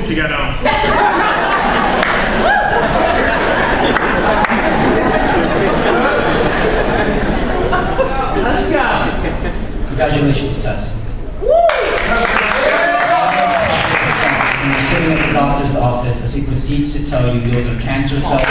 to get on. Let's go. Congratulations, Tess. When you're sitting at the doctor's office as he proceeds to tell you those are cancer cells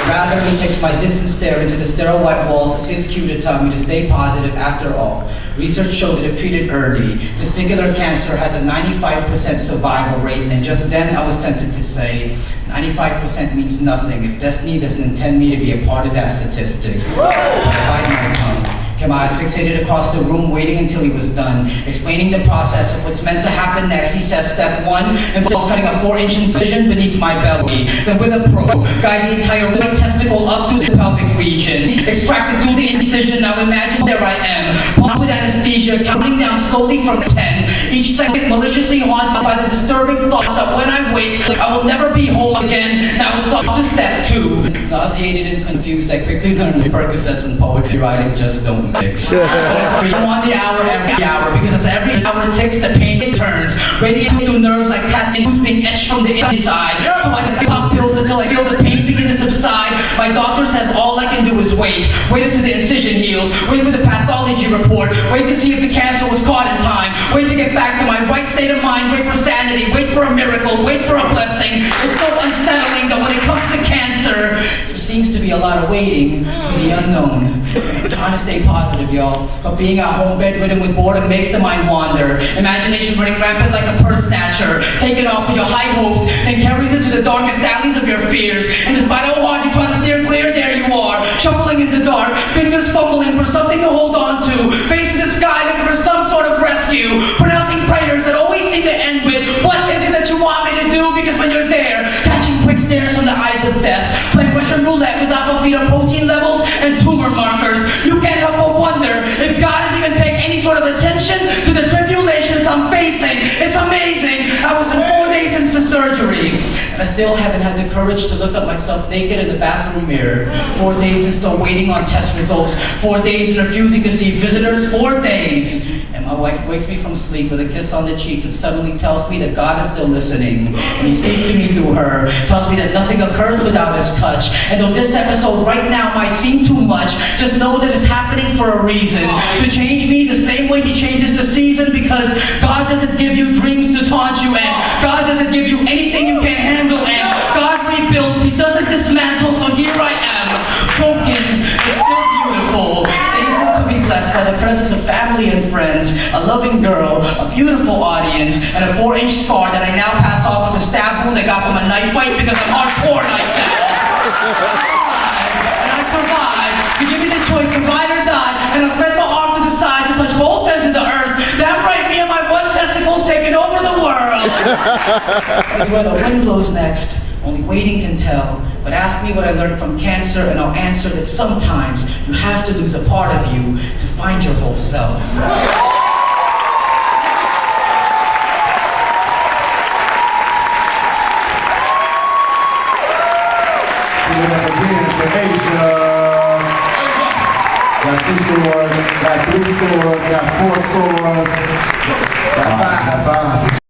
rather, he takes my distant stare into the sterile white walls as his cue to tell me to stay positive. After all, research showed that if treated early, testicular cancer has a 95% survival rate, and just then I was tempted to say, 95% means nothing if destiny doesn't intend me to be a part of that statistic. I bite my tongue. Kept my eyes fixated across the room, waiting until he was done. Explaining the process of what's meant to happen next, he says step 1 involves cutting a 4-inch incision beneath my belly. Then with a probe, guide the entire right testicle up through the pelvic region. Extracted through the incision, now imagine there I am, pumped with anesthesia, counting down slowly from 10. Each second maliciously haunted by the disturbing thought that when I wake, I will never be whole again. Now it's up to step 2. Nauseated and confused, I quickly learned that Percocets and poetry writing just don't mix. I'm on the hour every hour, because as every hour ticks, the pain returns, radiating through nerves like tattoos being etched from the inside. So I can pop pills until I feel the pain begin to subside. My doctor says all I can do is wait until the incision heals, wait for the pathology report, wait to see if the cancer was caught in time, wait to get back to my right state of mind, wait for sanity, wait for a miracle, wait for a blessing. It's so unsettling that when it comes to cancer, there seems to be a lot of waiting for the unknown. I'm trying to stay positive, y'all, but being at home bedridden with boredom makes the mind wander. Imagination running rampant like a purse snatcher, taking off with your high hopes, then carries into the darkest alleys of your fears. And despite how hard you try to steer clear, there you are, shuffling in the dark, fingers fumbling for something to hold on to, facing the sky looking for some sort of rescue, pronouncing prayers that always seem to end with, what is it that you want me to do? Because when you're there, catching quick stares from the eyes of death, playing Russian roulette with aquafina protein levels and tumor markers, you can't help but wonder if God is even paying any sort of attention to the tribulations I'm facing. It's amazing. I was 4 days since the surgery, and I still haven't had the courage to look at myself naked in the bathroom mirror. 4 days and still waiting on test results. 4 days and refusing to see visitors. 4 days. And my wife wakes me from sleep with a kiss on the cheek and suddenly tells me that God is still listening. And he speaks to me through her, tells me that nothing occurs without his touch. And though this episode right now might seem too much, just know that it's happening for a reason. To change me the same way he changes the season, because God doesn't give you dreams to taunt you, and God doesn't give you anything you can't handle, and God rebuilds, he doesn't dismantle. So here I am, broken, but still beautiful. Able to be blessed by the presence of family and friends, a loving girl, a beautiful audience, and a 4-inch scar that I now pass off as a stab wound I got from a knife fight because I'm hardcore like that. And I survived to give me the choice to ride or die, and I'll spread my arms to the side to touch both ends of the earth. Damn right, me and my one testicle's taking over the world. That's where the wind blows next. Only waiting can tell. But ask me what I learned from cancer, and I'll answer that sometimes you have to lose a part of you to find your whole self. Again for Asia. Got 2 scores, got 3 scores, got 4 scores, got 5.